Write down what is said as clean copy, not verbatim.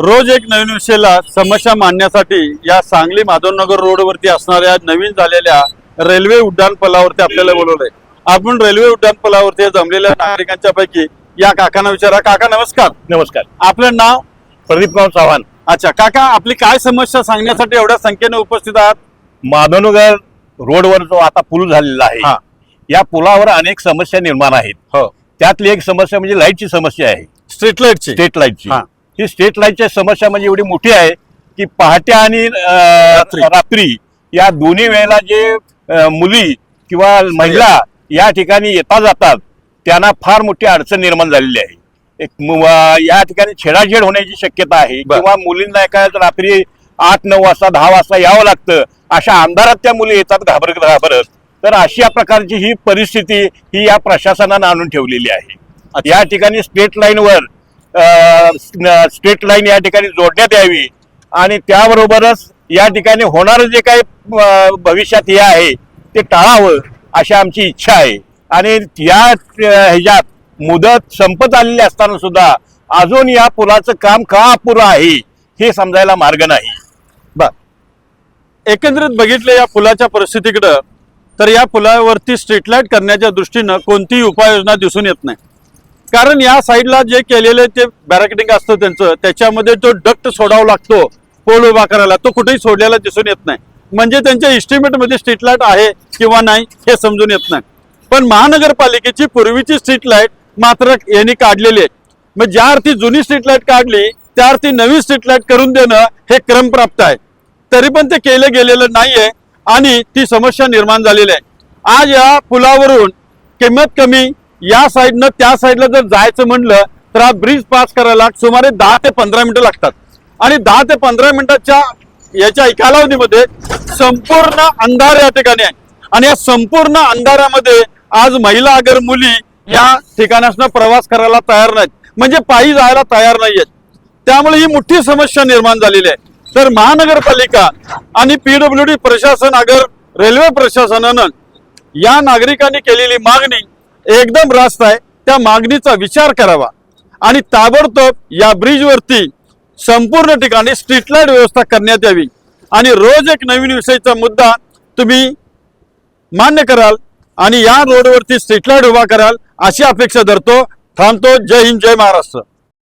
रोज एक नवीन विषयाला समस्या मांडण्यासाठी या सांगली माधवनगर रोडवरती असणाऱ्या नवीन झालेल्या रेल्वे उड्डाणपुलावरती आपल्याला बोलवलंय। आपण रेल्वे उड्डाणपुलावरती जमलेल्या नागरिकांच्या पैकी या काकांना विचारा। काका नमस्कार। नमस्कार। आपलं नाव? प्रदीप चव्हाण। अच्छा काका, आपली काय समस्या सांगण्यासाठी एवढ्या संख्येने उपस्थित आहात? माधवनगर रोडवर जो आता पूल झालेला हा. आहे, या पुलावर अनेक समस्या निर्माण आहेत। हो, त्यातली एक समस्या म्हणजे लाईटची समस्या आहे, स्ट्रीट लाईटची। स्ट्रीट लाईटची। हा. ही स्ट्रीट लाईटची समस्या म्हणजे एवढी मोठी आहे की पहाटे आणि रात्री या दोन्ही वेळेला जे मुली किंवा महिला या ठिकाणी येता जातात त्यांना फार मोठी अडचण निर्माण झालेली आहे। या ठिकाणी छेडाछेड होण्याची शक्यता आहे किंवा मुलींना एका रात्री 8-9 वाजता 10 वाजता यावं लागतं। अशा अंधारात त्या मुली येतात घाबरत। तर अशा प्रकारची ही परिस्थिती ही या प्रशासनानं आणून ठेवलेली आहे। या ठिकाणी स्ट्रीट लाईन या ठिकाणी जोडण्यात यावी आणि त्याबरोबरच या ठिकाणी होणारं जे काही भविष्यात हे आहे ते टाळावं अशी आमची इच्छा आहे। आणि या ह्याच्यात मुदत संपत आलेली असताना सुद्धा अजून या पुलाचं काम का अपुरं आहे हे समजायला मार्ग नाही। एकंदरीत बघितले या पुलाच्या परिस्थितीकडे तर या पुलावरती स्ट्रीट लाईट करण्याच्या दृष्टीनं कोणतीही उपाययोजना दिसून येत नाही। कारण या साईडला जे केलेले ते बॅरिकेडिंग असतं त्यांचं, त्याच्यामध्ये जो डक्ट सोडावा लागतो पोल उभा करायला, तो कुठेही सोडलेला दिसून येत नाही। म्हणजे त्यांच्या इस्टिमेटमध्ये स्ट्रीट लाईट आहे किंवा नाही हे समजून येत नाही। पण महानगरपालिकेची पूर्वीची स्ट्रीट लाईट मात्र यांनी काढलेली आहे। मग ज्या अर्थी जुनी स्ट्रीट लाईट काढली त्या अर्थी नवी स्ट्रीट लाईट करून देणं हे क्रमप्राप्त आहे, तरी पण ते केलं गेलेलं नाहीये आणि ती समस्या निर्माण झालेली आहे। आज या पुलावरून किंमत कमी या साईडनं त्या साईडला जर जायचं म्हणलं तर हा ब्रिज पास करायला सुमारे 10 ते 15 मिनिटं लागतात आणि 10 ते 15 मिनिटाच्या याच्या कालावधीमध्ये संपूर्ण अंधार या ठिकाणी आहे आणि या संपूर्ण अंधारामध्ये आज महिला अगर मुली या ठिकाणासनं प्रवास करायला तयार नाहीत, म्हणजे पायी जायला तयार नाहीयेत। त्यामुळे ही मोठी समस्या निर्माण झालेली आहे। तर महानगरपालिका आणि PWD प्रशासन अगर रेल्वे प्रशासनानं या नागरिकांनी केलेली मागणी एकदम रास्त आहे, त्या मागणीचा विचार करावा आणि ताबडतोब या ब्रिजवरती संपूर्ण ठिकाणी स्ट्रीट लाईट व्यवस्था करण्यात यावी आणि रोज एक नवीन विषयीचा मुद्दा तुम्ही मान्य कराल आणि या रोडवरती स्ट्रीट लाईट उभा कराल अशी अपेक्षा धरतो। थांबतो। जय हिंद, जय महाराष्ट्र।